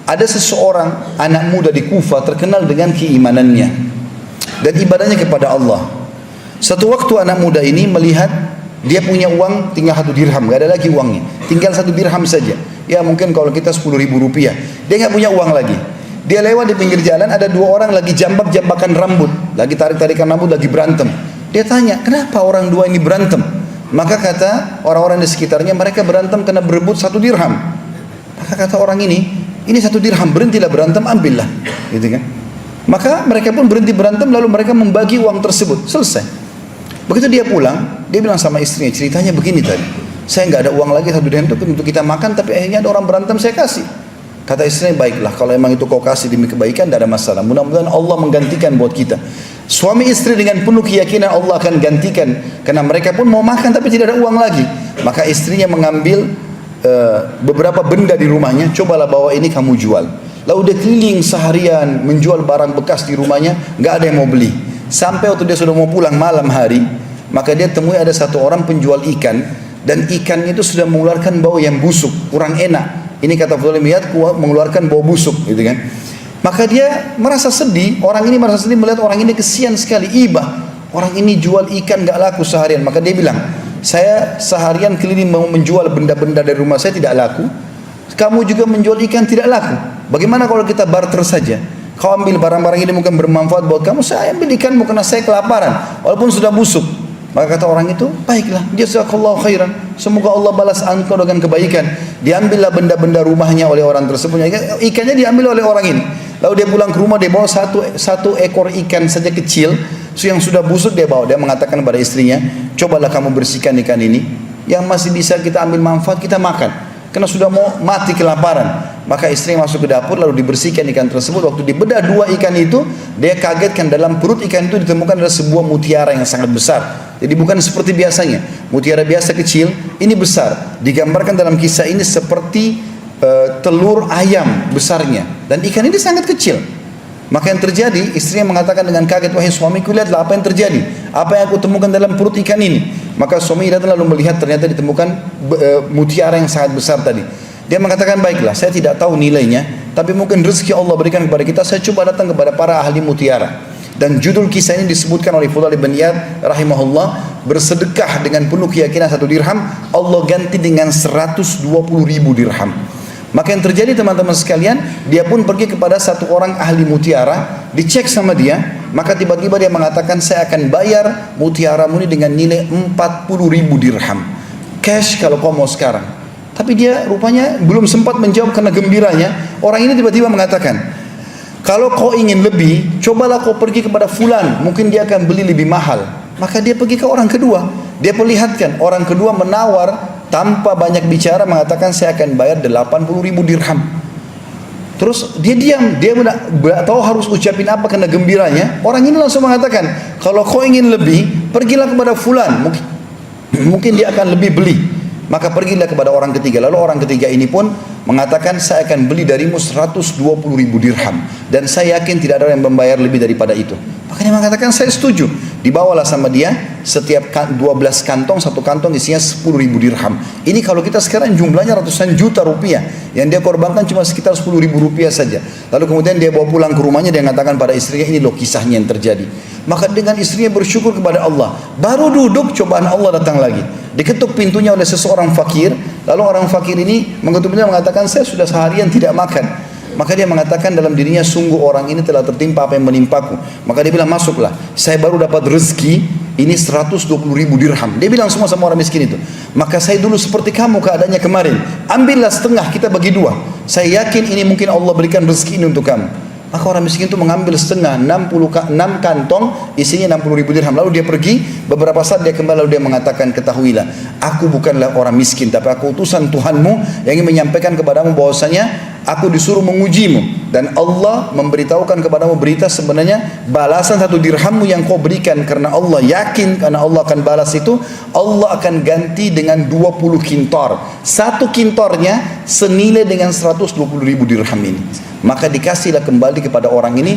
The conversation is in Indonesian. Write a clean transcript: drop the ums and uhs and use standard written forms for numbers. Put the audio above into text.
Ada seseorang anak muda di Kufah terkenal dengan keimanannya dan ibadahnya kepada Allah. Satu waktu anak muda ini melihat dia punya uang tinggal 1 dirham, gak ada lagi uangnya, tinggal 1 dirham saja. Ya mungkin kalau kita 10.000 rupiah, dia gak punya uang lagi. Dia lewat di pinggir jalan, ada 2 orang lagi jambak-jambakan rambut, lagi tarik-tarikan rambut, lagi berantem. Dia tanya, kenapa orang 2 ini berantem? Maka kata orang-orang di sekitarnya, mereka berantem karena berebut 1 dirham. Maka kata orang ini 1 dirham, berhentilah berantem, ambillah, gitu kan. Maka mereka pun berhenti berantem, lalu mereka membagi uang tersebut, selesai. Begitu dia pulang, dia bilang sama istrinya, ceritanya begini tadi, saya nggak ada uang lagi 1 dirham untuk kita makan, tapi akhirnya ada orang berantem, saya kasih. Kata istrinya, baiklah, kalau emang itu kau kasih demi kebaikan, tidak ada masalah, mudah-mudahan Allah menggantikan buat kita. Suami istri dengan penuh keyakinan Allah akan gantikan, karena mereka pun mau makan tapi tidak ada uang lagi. Maka istrinya mengambil beberapa benda di rumahnya, cobalah bawa ini kamu jual. Lalu dia keliling seharian menjual barang bekas di rumahnya, nggak ada yang mau beli. Sampai waktu dia sudah mau pulang malam hari, maka dia temui ada satu orang penjual ikan, dan ikannya itu sudah mengeluarkan bau yang busuk, kurang enak. Ini kata Fudail bin Iyad, mengeluarkan bau busuk, gitu kan. Maka dia merasa sedih, orang ini merasa sedih melihat orang ini kesian sekali, ibah. Orang ini jual ikan nggak laku seharian. Maka dia bilang, saya seharian keliling mau menjual benda-benda dari rumah saya tidak laku. Kamu juga menjual ikan tidak laku. Bagaimana kalau kita barter saja? Kau ambil barang-barang ini mungkin bermanfaat buat kamu, saya ambil ikanmu karena saya kelaparan, walaupun sudah busuk. Maka kata orang itu, baiklah, jazakallahu khairan, semoga Allah balas engkau dengan kebaikan. Diambillah benda-benda rumahnya oleh orang tersebut, ikannya diambil oleh orang ini. Lalu dia pulang ke rumah, dia bawa satu ekor ikan saja kecil yang sudah busuk, dia bawa. Dia mengatakan kepada istrinya, cobalah kamu bersihkan ikan ini, yang masih bisa kita ambil manfaat, kita makan, karena sudah mau mati kelaparan. Maka istrinya masuk ke dapur, lalu dibersihkan ikan tersebut. Waktu dibedah 2 ikan itu, dia kagetkan dalam perut ikan itu ditemukan ada sebuah mutiara yang sangat besar. Jadi bukan seperti biasanya, mutiara biasa kecil, ini besar. Digambarkan dalam kisah ini seperti telur ayam besarnya, dan ikan ini sangat kecil. Maka yang terjadi, istrinya mengatakan dengan kaget, wahai suamiku, lihatlah apa yang terjadi, apa yang aku temukan dalam perut ikan ini. Maka suami datang lalu melihat, ternyata ditemukan mutiara yang sangat besar tadi. Dia mengatakan, baiklah, saya tidak tahu nilainya, tapi mungkin rezeki Allah berikan kepada kita, saya coba datang kepada para ahli mutiara. Dan judul kisah ini disebutkan oleh Fudail bin Iyad rahimahullah, bersedekah dengan penuh keyakinan 1 dirham, Allah ganti dengan 120.000 dirham. Maka yang terjadi teman-teman sekalian, dia pun pergi kepada satu orang ahli mutiara, dicek sama dia, maka tiba-tiba dia mengatakan, saya akan bayar mutiaramu ini dengan nilai 40.000 dirham cash kalau kau mau sekarang. Tapi dia rupanya belum sempat menjawab karena gembiranya. Orang ini tiba-tiba mengatakan, kalau kau ingin lebih, cobalah kau pergi kepada fulan, mungkin dia akan beli lebih mahal. Maka dia pergi ke orang kedua, dia perlihatkan. Orang kedua menawar tanpa banyak bicara, mengatakan saya akan bayar 80.000 dirham. Terus dia diam, dia tidak tahu harus ucapin apa karena gembiranya. Orang ini langsung mengatakan, kalau kau ingin lebih, pergilah kepada fulan, mungkin dia akan lebih beli. Maka pergilah kepada orang ketiga. Lalu orang ketiga ini pun mengatakan, saya akan beli darimu 120.000 dirham, dan saya yakin tidak ada yang membayar lebih daripada itu. Maka dia mengatakan, saya setuju. Dibawalah sama dia setiap 12 kantong, satu kantong isinya 10.000 dirham. Ini kalau kita sekarang jumlahnya ratusan juta rupiah. Yang dia korbankan cuma sekitar 10.000 rupiah saja. Lalu kemudian dia bawa pulang ke rumahnya, dia mengatakan pada istrinya, ini loh kisahnya yang terjadi. Maka dengan istrinya bersyukur kepada Allah. Baru duduk, cobaan Allah datang lagi. Diketuk pintunya oleh seseorang fakir. Lalu orang fakir ini mengetuk pintunya, mengatakan, saya sudah seharian tidak makan. Maka dia mengatakan dalam dirinya, sungguh orang ini telah tertimpa apa yang menimpaku. Maka dia bilang, masuklah, saya baru dapat rezeki ini 120.000 dirham. Dia bilang semua sama orang miskin itu, maka saya dulu seperti kamu keadaannya kemarin, ambillah setengah, kita bagi 2. Saya yakin ini mungkin Allah berikan rezeki ini untuk kamu. Maka orang miskin itu mengambil setengah, 6 kantong isinya 60.000 dirham. Lalu dia pergi, beberapa saat dia kembali, lalu dia mengatakan, ketahuilah, aku bukanlah orang miskin, tapi aku utusan Tuhanmu yang ingin menyampaikan kepadamu bahwasanya aku disuruh mengujimu, dan Allah memberitahukan kepadamu berita sebenarnya balasan 1 dirhammu yang kau berikan karena Allah yakin karena Allah akan balas itu, Allah akan ganti dengan 20 kintor. Satu kintornya senilai dengan 120.000 dirham ini. Maka dikasihlah kembali kepada orang ini